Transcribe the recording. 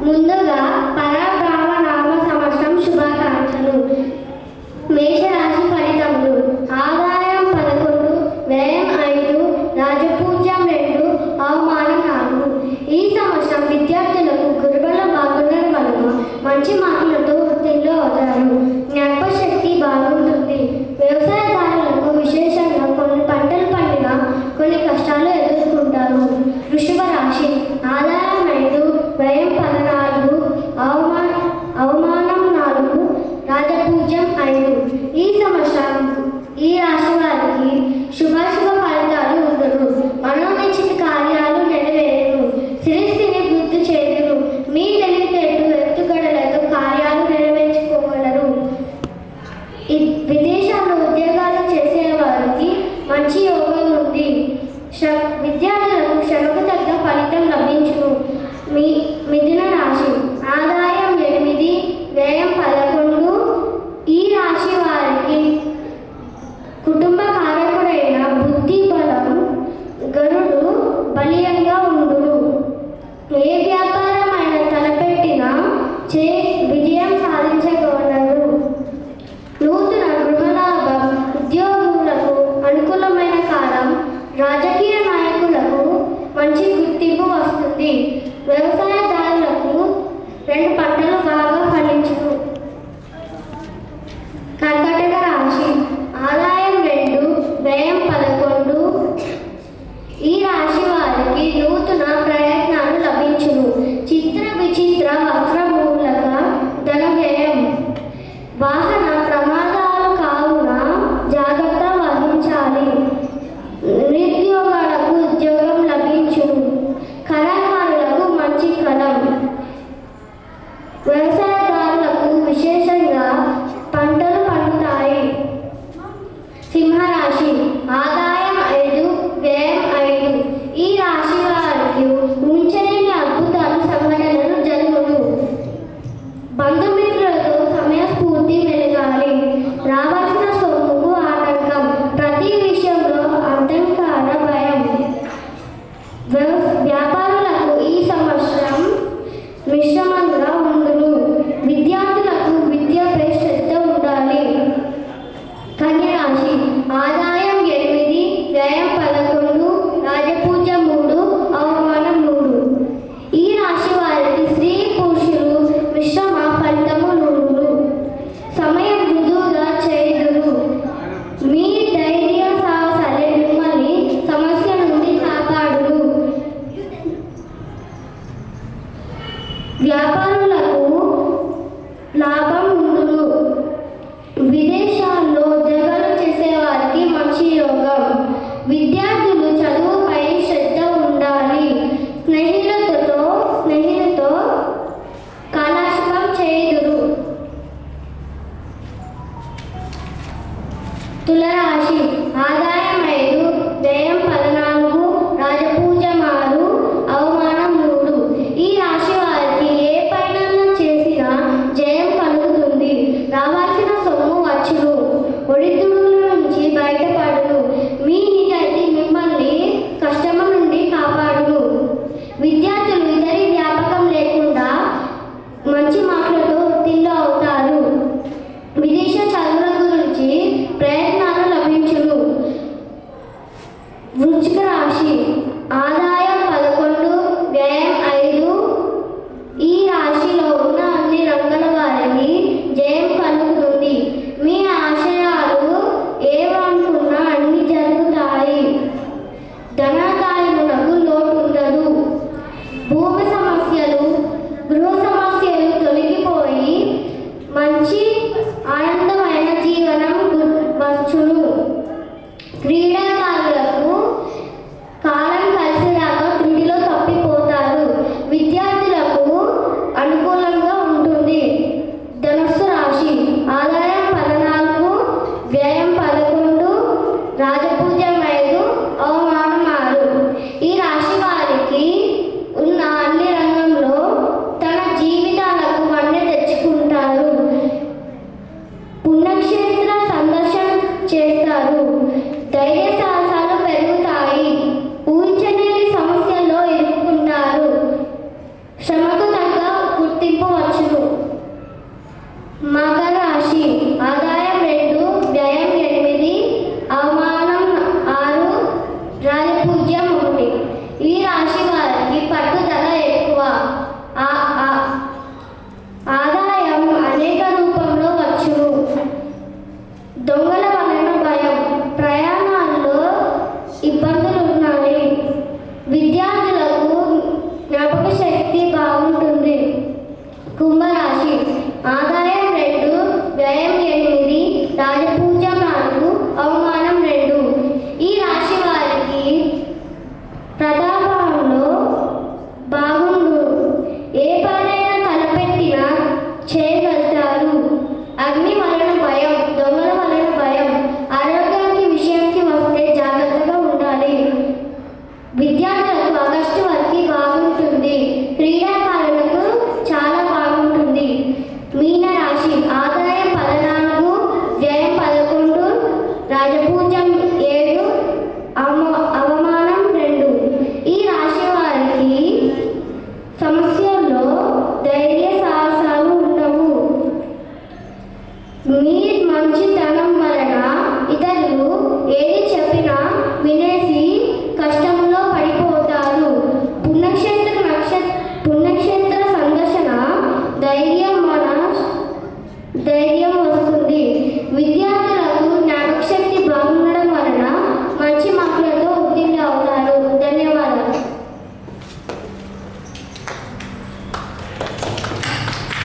ముందుగా పరబ్రహ్మ నామ సంవత్సరం శుభాకాంక్షలు. మేషరాశి ఫలితములు. ఆదాయం 11, వ్యయం 5, రాజపూజ్యం 2, అవమానం 4. ఈ సంవత్సరం విద్యార్థులకు గురుబలం బాగుండడం వలన మంచి మార్కులతో ఉత్తీర్ణులు అవుతారు. జ్ఞాపకశక్తి బాగుంటుంది. వ్యవసాయదారులకు విశేషంగా కొన్ని పంటలు పండినా కొన్ని కష్టాలు ఎదుర్కొంటారు. వృషభ రాశి. ఆదాయం 5, వ్యయం 14, అవమానం 4, రాజపూజ్యం 5. ఈ సంవత్సరం ఈ రాశి వారికి శుభాశుభ ఫలితాలు ఉండరు. మనోనిశ్చిత కార్యాలు నెరవేరును. శిరస్సుని వృద్ధి చేయును. మీ తెలివితేటలు ఎత్తుగడలతో కార్యాలు నెరవేర్చుకోగలరు. విదేశాల్లో ఉద్యోగాలు చేసే వారికి మంచి యోగం ఉంది. విద్యార్థులకు శ్రమకు తగ్గ ఫలితం లభించును. మిథున రాశి. ఆదాయం 8, వ్యయం 11. ఈ రాశి వారికి కుటుంబ కారకుడైన బుద్ధి బలం గరుడు బలీయంగా ఉండును. ఏ వ్యాపారమైన తలపెట్టినా విజయం సాధించగలరు. నూతన గృహలాభం. ఉద్యోగులకు అనుకూలమైన కాలం. రాజకీయ నాయకులకు మంచి గుర్తింపు వస్తుంది. వ్యవసాయదారులకు 2 పంటలు బాగా ఫలించును. కర్కాటక రాశి. ఆదాయం 2, వ్యయం 11. ఈ రాశి వారికి నూతన ప్రయత్నాలు లభించును. చిత్ర విచిత్ర వక్రమూలక ధన వ్యయం. వాహన ప్రమాదాలు కావున జాగ్రత్త వహించాలి. నిరుద్యోగులకు ఉద్యోగం లభించును. కళాకారులకు మంచి కలం. వ్యవసాయదారులకు విశేషంగా పంటలు పండుతాయి. సింహరాశి. ఆదాయం 5, వ్యయం 5. ఈ రాశి వారికి ఊహించలేని అద్భుతాలు సంఘటనలు జరుగును. బంధుమిత్రులతో సమయస్ఫూర్తి మెలగాలి. రావాల్సిన సొమ్ముకు ఆటంకం. ప్రతి విషయంలో అడ్డంకార భయం. వ్యాపారులకు ఈ సంవత్సరం మిశ్రమంగా ఉండును. విద్యార్థులకు విద్యపై శ్రద్ధ ఉండాలి. కన్య రాశి. ఆదాయం 8, వ్యయం 11, రాజపూజ్యం 3, అవమానం 3. ఈ రాశి వారికి స్త్రీ పురుషులు మిశ్రమ ఫలితము నుండును. సమయం మృదువుగా చేయుదురు. మీ ధైర్య సాహసాలే మిమ్మల్ని సమస్య నుండి కాపాడును. వ్యాపారులకు లాభం ఉండును. విదేశాల్లో ఉద్యోగాలు చేసేవారికి మంచి యోగం. విద్యార్థులు చదువుపై శ్రద్ధ ఉండాలి. స్నేహితులతో కాలక్షేపం చేయుదురు. తులరాశి. ఆదాయం 5, వ్యయం 14, రాజపూజ్యం 6, అవమానం 3. ఈ రాశి వారికి ఏ పైన చేసినా జయం కలుగుతుంది. రావాల్సిన సొమ్ము వచ్చును. ఒడిదుడుకుల నుంచి బయటపడును. మీ నిజాయితీ మిమ్మల్ని కష్టం నుండి కాపాడును. విద్యార్థులు ఇతరి వ్యాపకం లేకుండా మంచి మార్కులతో ఉత్తీర్ణులు అవుతారు. విదేశ చదువుల గురించి ప్రయత్నాలు లభించును. వృశ్చిక రాశి. ఆదాయం 11, వ్యయం 5. ఈ రాశిలో ఉన్న అన్ని రంగాల వారికి జయం కలుగుతుంది. మీ